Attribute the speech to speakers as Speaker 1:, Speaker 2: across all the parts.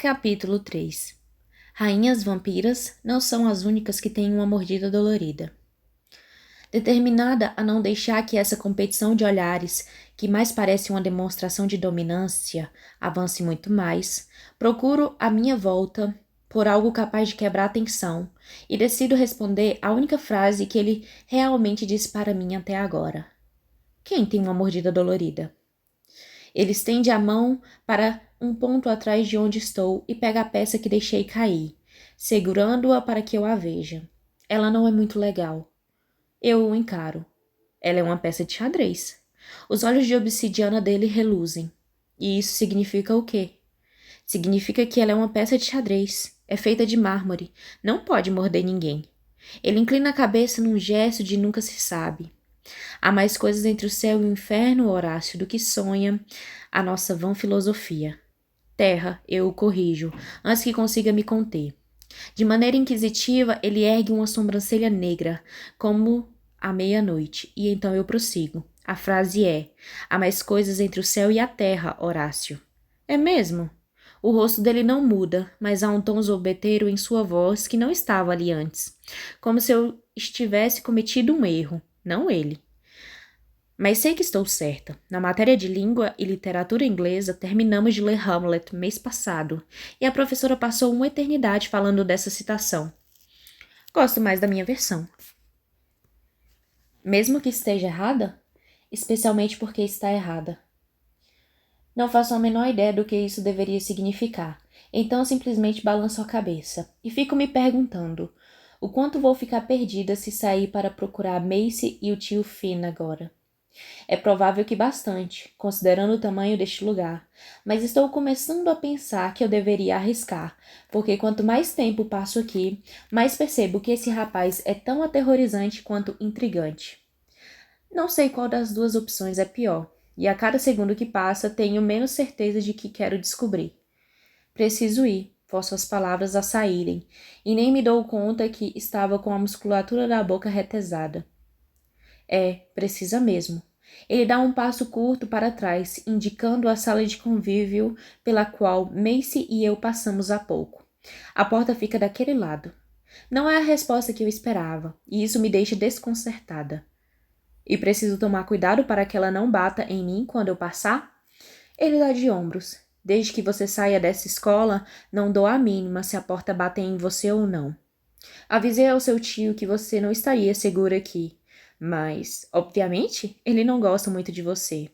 Speaker 1: Capítulo 3. Rainhas vampiras não são as únicas que têm uma mordida dolorida. Determinada a não deixar que essa competição de olhares, que mais parece uma demonstração de dominância, avance muito mais, procuro à minha volta por algo capaz de quebrar a tensão e decido responder a única frase que ele realmente disse para mim até agora. Quem tem uma mordida dolorida? Ele estende a mão para um ponto atrás de onde estou e pega a peça que deixei cair, segurando-a para que eu a veja. Ela não é muito legal. Eu o encaro. Ela é uma peça de xadrez. Os olhos de obsidiana dele reluzem. E isso significa o quê? Significa que ela é uma peça de xadrez. É feita de mármore. Não pode morder ninguém. Ele inclina a cabeça num gesto de nunca se sabe. Há mais coisas entre o céu e o inferno, Horácio, do que sonha a nossa vã filosofia. Terra, eu o corrijo, antes que consiga me conter. De maneira inquisitiva, ele ergue uma sobrancelha negra, como à meia-noite, e então eu prossigo. A frase é: há mais coisas entre o céu e a terra, Horácio. É mesmo? O rosto dele não muda, mas há um tom zombeteiro em sua voz que não estava ali antes, como se eu estivesse cometido um erro, não ele. Mas sei que estou certa. Na matéria de língua e literatura inglesa, terminamos de ler Hamlet mês passado, e a professora passou uma eternidade falando dessa citação. Gosto mais da minha versão. Mesmo que esteja errada? Especialmente porque está errada. Não faço a menor ideia do que isso deveria significar, então simplesmente balanço a cabeça, e fico me perguntando, o quanto vou ficar perdida se sair para procurar Macy e o tio Finn agora. É provável que bastante, considerando o tamanho deste lugar, mas estou começando a pensar que eu deveria arriscar, porque quanto mais tempo passo aqui, mais percebo que esse rapaz é tão aterrorizante quanto intrigante. Não sei qual das duas opções é pior, e a cada segundo que passa tenho menos certeza de que quero descobrir. Preciso ir, forço as palavras a saírem, e nem me dou conta que estava com a musculatura da boca retesada. Precisa mesmo. Ele dá um passo curto para trás, indicando a sala de convívio pela qual Macy e eu passamos há pouco. A porta fica daquele lado. Não é a resposta que eu esperava, e isso me deixa desconcertada. E preciso tomar cuidado para que ela não bata em mim quando eu passar? Ele dá de ombros. Desde que você saia dessa escola, não dou a mínima se a porta bater em você ou não. Avisei ao seu tio que você não estaria segura aqui. Mas, obviamente, ele não gosta muito de você.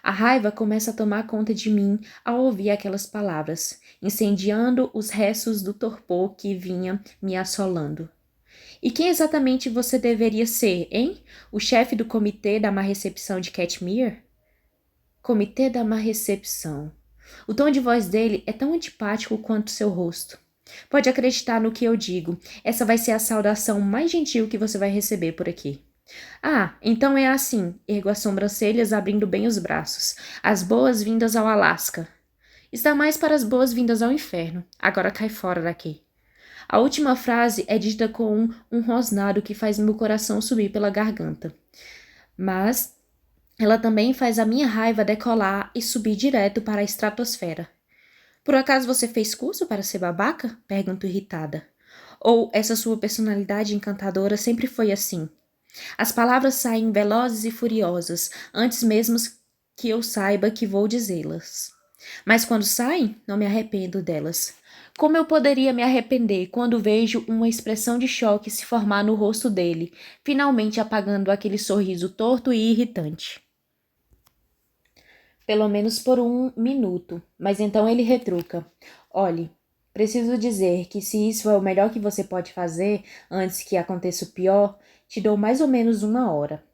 Speaker 1: A raiva começa a tomar conta de mim ao ouvir aquelas palavras, incendiando os restos do torpor que vinha me assolando. E quem exatamente você deveria ser, hein? O chefe do comitê da má recepção de Catmere? Comitê da má recepção. O tom de voz dele é tão antipático quanto seu rosto. Pode acreditar no que eu digo. Essa vai ser a saudação mais gentil que você vai receber por aqui. Ah, então é assim. Ergo as sobrancelhas, abrindo bem os braços. As boas-vindas ao Alasca. Está mais para as boas-vindas ao inferno. Agora cai fora daqui. A última frase é dita com um rosnado que faz meu coração subir pela garganta. Mas ela também faz a minha raiva decolar e subir direto para a estratosfera. Por acaso você fez curso para ser babaca? Pergunto irritada. Ou essa sua personalidade encantadora sempre foi assim? As palavras saem velozes e furiosas, antes mesmo que eu saiba que vou dizê-las. Mas quando saem, não me arrependo delas. Como eu poderia me arrepender quando vejo uma expressão de choque se formar no rosto dele, finalmente apagando aquele sorriso torto e irritante? Pelo menos por um minuto, mas então ele retruca. Olhe, preciso dizer que se isso é o melhor que você pode fazer antes que aconteça o pior, te dou mais ou menos 1 hora.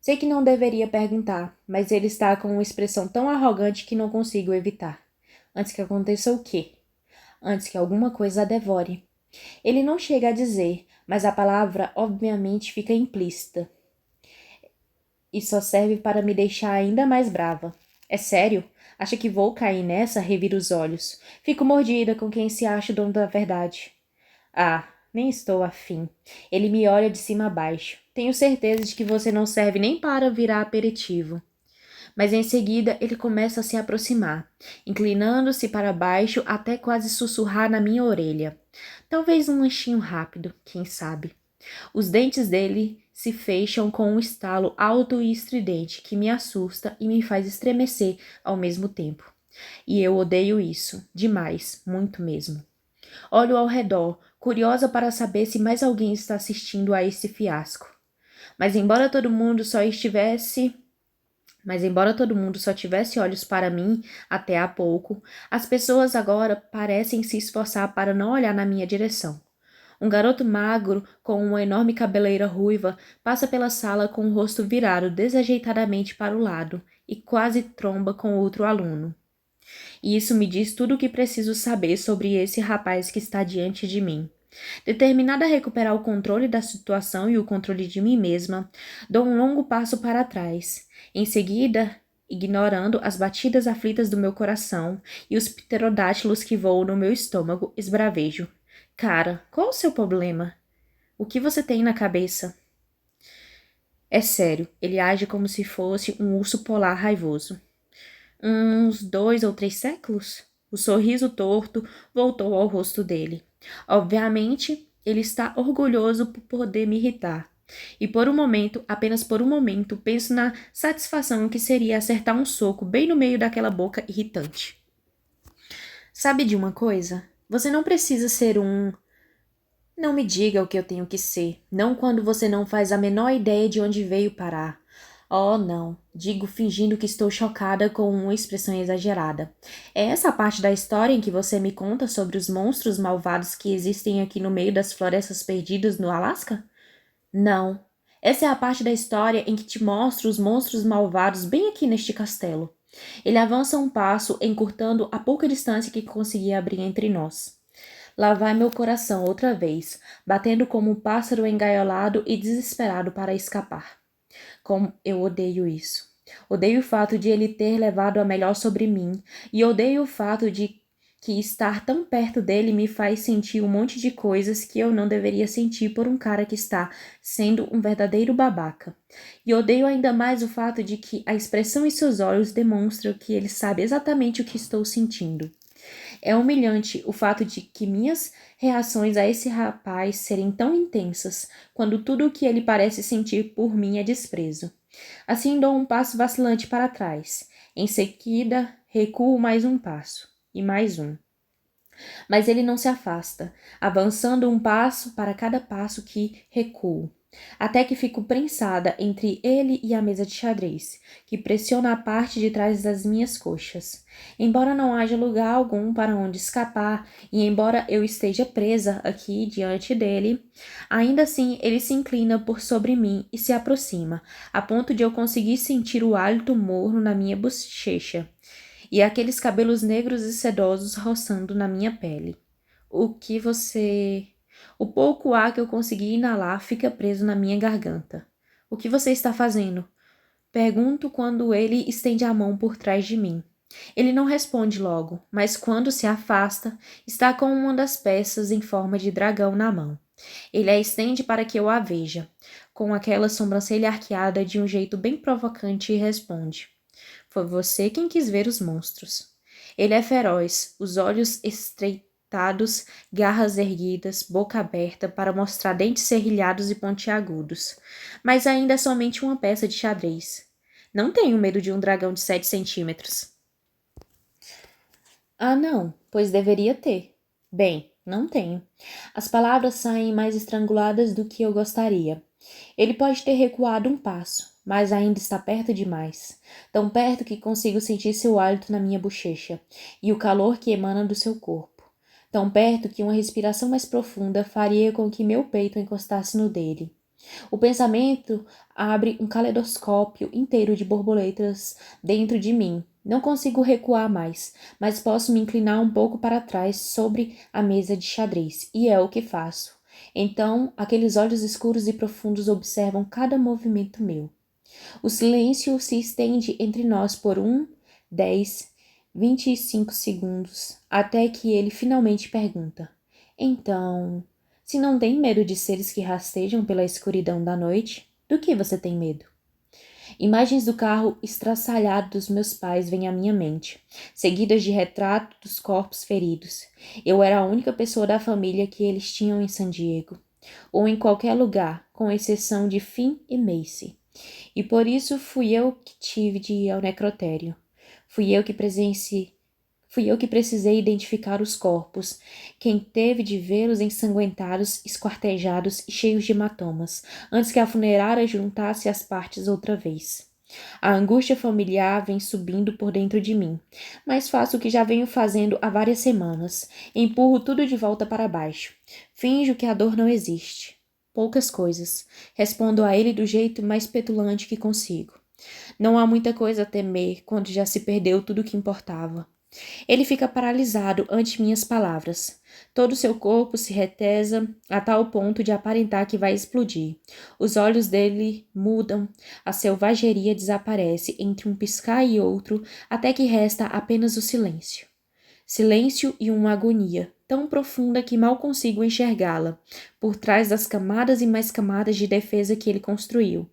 Speaker 1: Sei que não deveria perguntar, mas ele está com uma expressão tão arrogante que não consigo evitar. Antes que aconteça o quê? Antes que alguma coisa a devore. Ele não chega a dizer, mas a palavra obviamente fica implícita. E só serve para me deixar ainda mais brava. É sério? Acha que vou cair nessa? Reviro os olhos. Fico mordida com quem se acha o dono da verdade. Ah, nem estou afim. Ele me olha de cima a baixo. Tenho certeza de que você não serve nem para virar aperitivo. Mas em seguida ele começa a se aproximar, inclinando-se para baixo até quase sussurrar na minha orelha. Talvez um lanchinho rápido, quem sabe. Os dentes dele se fecham com um estalo alto e estridente que me assusta e me faz estremecer ao mesmo tempo. E eu odeio isso, demais, muito mesmo. Olho ao redor, curiosa para saber se mais alguém está assistindo a esse fiasco. Mas embora todo mundo só estivesse Mas embora todo mundo só tivesse olhos para mim até há pouco, as pessoas agora parecem se esforçar para não olhar na minha direção. Um garoto magro, com uma enorme cabeleira ruiva, passa pela sala com o rosto virado desajeitadamente para o lado e quase tromba com outro aluno. E isso me diz tudo o que preciso saber sobre esse rapaz que está diante de mim. Determinada a recuperar o controle da situação e o controle de mim mesma, dou um longo passo para trás. Em seguida, ignorando as batidas aflitas do meu coração e os pterodátilos que voam no meu estômago, esbravejo. Cara, qual o seu problema? O que você tem na cabeça? É sério, ele age como se fosse um urso polar raivoso. Uns 2 ou 3 séculos? O sorriso torto voltou ao rosto dele. Obviamente, ele está orgulhoso por poder me irritar. E por um momento, apenas por um momento, penso na satisfação que seria acertar um soco bem no meio daquela boca irritante. Sabe de uma coisa? Você não precisa ser um... Não me diga o que eu tenho que ser, não quando você não faz a menor ideia de onde veio parar. Oh, não, digo fingindo que estou chocada com uma expressão exagerada. É essa a parte da história em que você me conta sobre os monstros malvados que existem aqui no meio das florestas perdidas no Alasca? Não. Essa é a parte da história em que te mostro os monstros malvados bem aqui neste castelo. Ele avança um passo, encurtando a pouca distância que conseguia abrir entre nós. Lá vai meu coração outra vez, batendo como um pássaro engaiolado e desesperado para escapar. Como eu odeio isso. Odeio o fato de ele ter levado a melhor sobre mim, e odeio o fato de que estar tão perto dele me faz sentir um monte de coisas que eu não deveria sentir por um cara que está sendo um verdadeiro babaca. E odeio ainda mais o fato de que a expressão em seus olhos demonstra que ele sabe exatamente o que estou sentindo. É humilhante o fato de que minhas reações a esse rapaz serem tão intensas, quando tudo o que ele parece sentir por mim é desprezo. Assim dou um passo vacilante para trás. Em seguida, recuo mais um passo. E mais um. Mas ele não se afasta, avançando um passo para cada passo que recuo, até que fico prensada entre ele e a mesa de xadrez, que pressiona a parte de trás das minhas coxas. Embora não haja lugar algum para onde escapar, e embora eu esteja presa aqui diante dele, ainda assim ele se inclina por sobre mim e se aproxima, a ponto de eu conseguir sentir o hálito morno na minha bochecha e aqueles cabelos negros e sedosos roçando na minha pele. O pouco ar que eu consegui inalar fica preso na minha garganta. O que você está fazendo? Pergunto quando ele estende a mão por trás de mim. Ele não responde logo, mas quando se afasta, está com uma das peças em forma de dragão na mão. Ele a estende para que eu a veja, com aquela sobrancelha arqueada de um jeito bem provocante e responde. Foi você quem quis ver os monstros. Ele é feroz, os olhos estreitados, garras erguidas, boca aberta para mostrar dentes serrilhados e pontiagudos. Mas ainda é somente uma peça de xadrez. Não tenho medo de um dragão de 7 centímetros. Ah, não, pois deveria ter. Bem, não tenho. As palavras saem mais estranguladas do que eu gostaria. Ele pode ter recuado um passo, mas ainda está perto demais. Tão perto que consigo sentir seu hálito na minha bochecha e o calor que emana do seu corpo. Tão perto que uma respiração mais profunda faria com que meu peito encostasse no dele. O pensamento abre um caleidoscópio inteiro de borboletas dentro de mim. Não consigo recuar mais, mas posso me inclinar um pouco para trás sobre a mesa de xadrez, e é o que faço. Então, aqueles olhos escuros e profundos observam cada movimento meu. O silêncio se estende entre nós por 10, 25 segundos, até que ele finalmente pergunta: Então, se não tem medo de seres que rastejam pela escuridão da noite, do que você tem medo? Imagens do carro estraçalhado dos meus pais vêm à minha mente, seguidas de retrato dos corpos feridos. Eu era a única pessoa da família que eles tinham em San Diego, ou em qualquer lugar, com exceção de Finn e Macy. E por isso fui eu que tive de ir ao necrotério. Fui eu que presenciei. Fui eu que precisei identificar os corpos, quem teve de vê-los ensanguentados, esquartejados e cheios de hematomas, antes que a funerária juntasse as partes outra vez. A angústia familiar vem subindo por dentro de mim, mas faço o que já venho fazendo há várias semanas. Empurro tudo de volta para baixo. Finjo que a dor não existe. Poucas coisas. Respondo a ele do jeito mais petulante que consigo. Não há muita coisa a temer quando já se perdeu tudo o que importava. Ele fica paralisado ante minhas palavras. Todo seu corpo se retesa a tal ponto de aparentar que vai explodir. Os olhos dele mudam, a selvageria desaparece entre um piscar e outro, até que resta apenas o silêncio. Silêncio e uma agonia, tão profunda que mal consigo enxergá-la, por trás das camadas e mais camadas de defesa que ele construiu.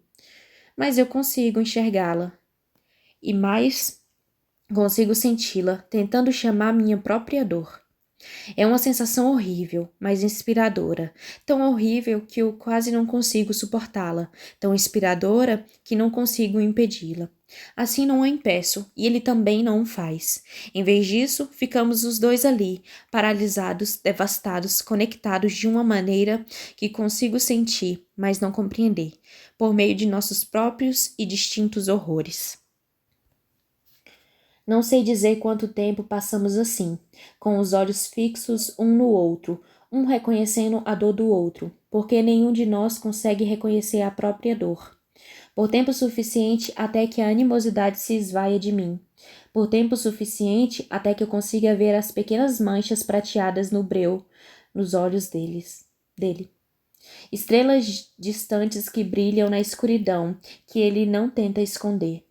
Speaker 1: Mas eu consigo enxergá-la. E mais consigo senti-la, tentando chamar minha própria dor. É uma sensação horrível, mas inspiradora. Tão horrível que eu quase não consigo suportá-la. Tão inspiradora que não consigo impedi-la. Assim não a impeço, e ele também não o faz. Em vez disso, ficamos os dois ali, paralisados, devastados, conectados de uma maneira que consigo sentir, mas não compreender, por meio de nossos próprios e distintos horrores. Não sei dizer quanto tempo passamos assim, com os olhos fixos um no outro, um reconhecendo a dor do outro, porque nenhum de nós consegue reconhecer a própria dor. Por tempo suficiente até que a animosidade se esvaia de mim. Por tempo suficiente até que eu consiga ver as pequenas manchas prateadas no breu, nos olhos dele. Estrelas distantes que brilham na escuridão, que ele não tenta esconder.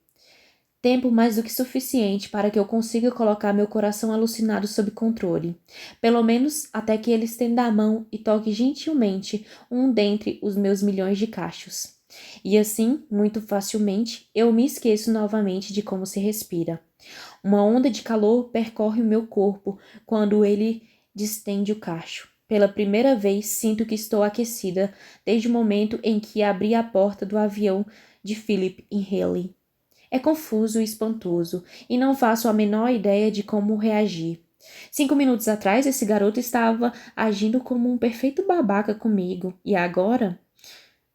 Speaker 1: Tempo mais do que suficiente para que eu consiga colocar meu coração alucinado sob controle, pelo menos até que ele estenda a mão e toque gentilmente um dentre os meus milhões de cachos. E assim, muito facilmente, eu me esqueço novamente de como se respira. Uma onda de calor percorre o meu corpo quando ele distende o cacho. Pela primeira vez, sinto que estou aquecida desde o momento em que abri a porta do avião de Philip em Haley. É confuso e espantoso, e não faço a menor ideia de como reagir. 5 minutos atrás, esse garoto estava agindo como um perfeito babaca comigo, e agora?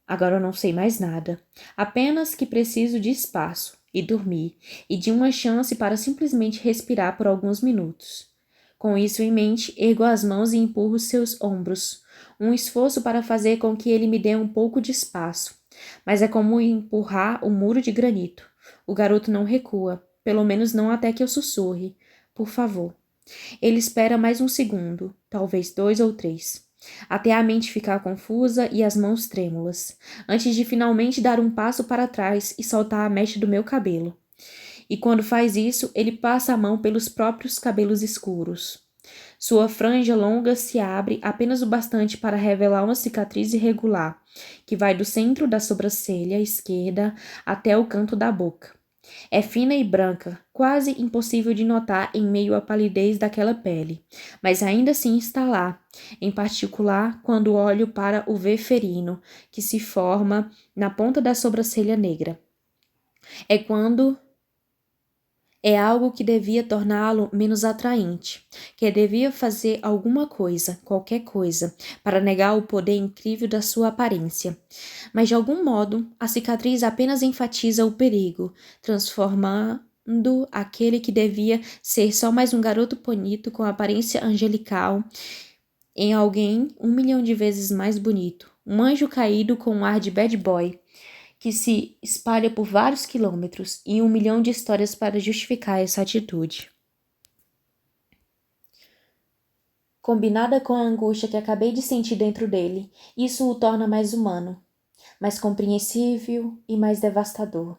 Speaker 1: Agora eu não sei mais nada. Apenas que preciso de espaço, e dormir, e de uma chance para simplesmente respirar por alguns minutos. Com isso em mente, ergo as mãos e empurro seus ombros, um esforço para fazer com que ele me dê um pouco de espaço. Mas é como empurrar um muro de granito. O garoto não recua, pelo menos não até que eu sussurre. Por favor. Ele espera mais um segundo, talvez 2 ou 3, até a mente ficar confusa e as mãos trêmulas, antes de finalmente dar um passo para trás e soltar a mecha do meu cabelo. E quando faz isso, ele passa a mão pelos próprios cabelos escuros. Sua franja longa se abre apenas o bastante para revelar uma cicatriz irregular, que vai do centro da sobrancelha esquerda até o canto da boca. É fina e branca, quase impossível de notar em meio à palidez daquela pele, mas ainda assim está lá, em particular quando olho para o V ferino, que se forma na ponta da sobrancelha negra. É algo que devia torná-lo menos atraente, que devia fazer alguma coisa, qualquer coisa, para negar o poder incrível da sua aparência. Mas de algum modo, a cicatriz apenas enfatiza o perigo, transformando aquele que devia ser só mais um garoto bonito com aparência angelical em alguém 1 milhão de vezes mais bonito, um anjo caído com um ar de bad boy, que se espalha por vários quilômetros e 1 milhão de histórias para justificar essa atitude. Combinada com a angústia que acabei de sentir dentro dele, isso o torna mais humano, mais compreensível e mais devastador.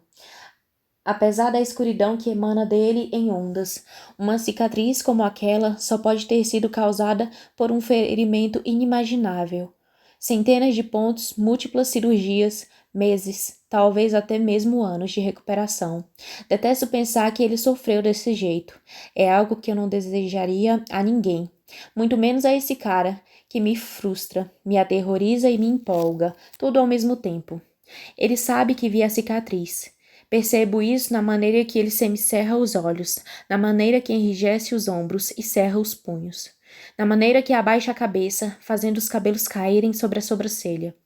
Speaker 1: Apesar da escuridão que emana dele em ondas, uma cicatriz como aquela só pode ter sido causada por um ferimento inimaginável. Centenas de pontos, múltiplas cirurgias, meses, talvez até mesmo anos de recuperação. Detesto pensar que ele sofreu desse jeito. É algo que eu não desejaria a ninguém, muito menos a esse cara que me frustra, me aterroriza e me empolga, tudo ao mesmo tempo. Ele sabe que vi a cicatriz. Percebo isso na maneira que ele semicerra os olhos, na maneira que enrijece os ombros e cerra os punhos, na maneira que abaixa a cabeça, fazendo os cabelos caírem sobre a sobrancelha.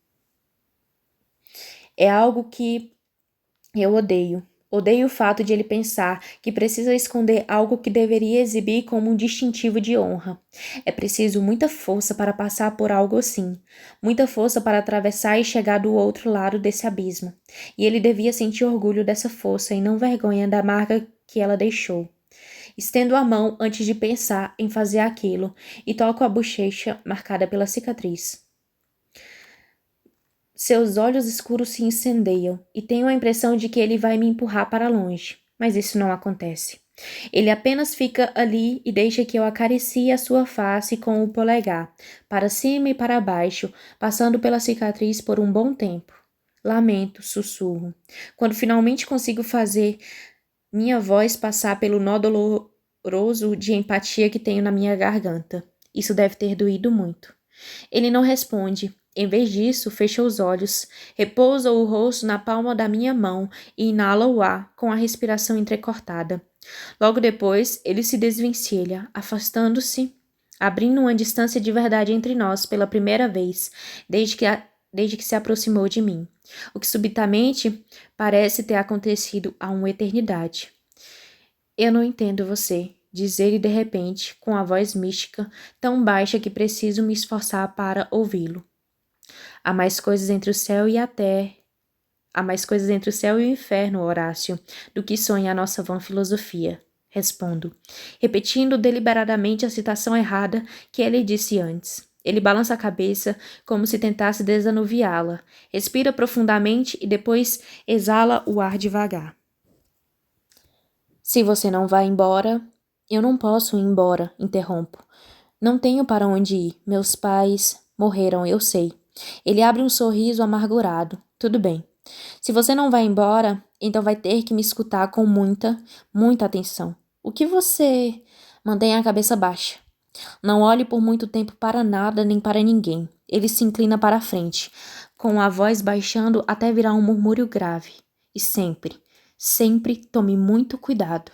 Speaker 1: É algo que eu odeio. Odeio o fato de ele pensar que precisa esconder algo que deveria exibir como um distintivo de honra. É preciso muita força para passar por algo assim, muita força para atravessar e chegar do outro lado desse abismo. E ele devia sentir orgulho dessa força e não vergonha da marca que ela deixou. Estendo a mão antes de pensar em fazer aquilo e toco a bochecha marcada pela cicatriz. Seus olhos escuros se incendeiam e tenho a impressão de que ele vai me empurrar para longe, mas isso não acontece. Ele apenas fica ali e deixa que eu acaricie a sua face com o polegar, para cima e para baixo, passando pela cicatriz por um bom tempo. Lamento, sussurro. Quando finalmente consigo fazer minha voz passar pelo nó doloroso de empatia que tenho na minha garganta. Isso deve ter doído muito. Ele não responde. Em vez disso, fecha os olhos, repousa o rosto na palma da minha mão e inala o ar com a respiração entrecortada. Logo depois, ele se desvencilha, afastando-se, abrindo uma distância de verdade entre nós pela primeira vez, desde que se aproximou de mim, o que subitamente parece ter acontecido há uma eternidade. Eu não entendo você, diz ele de repente, com a voz mística, tão baixa que preciso me esforçar para ouvi-lo. Há mais coisas entre o céu e a terra. Há mais coisas entre o céu e o inferno, Horácio, do que sonha a nossa vã filosofia. Respondo, repetindo deliberadamente a citação errada que ele disse antes. Ele balança a cabeça como se tentasse desanuviá-la, respira profundamente e depois exala o ar devagar. Se você não vai embora, eu não posso ir embora, interrompo. Não tenho para onde ir. Meus pais morreram, eu sei. Ele abre um sorriso amargurado. Tudo bem. Se você não vai embora, então vai ter que me escutar com muita atenção. O que você... Mantenha a cabeça baixa. Não olhe por muito tempo para nada nem para ninguém. Ele se inclina para a frente, com a voz baixando até virar um murmúrio grave. E sempre, sempre tome muito cuidado.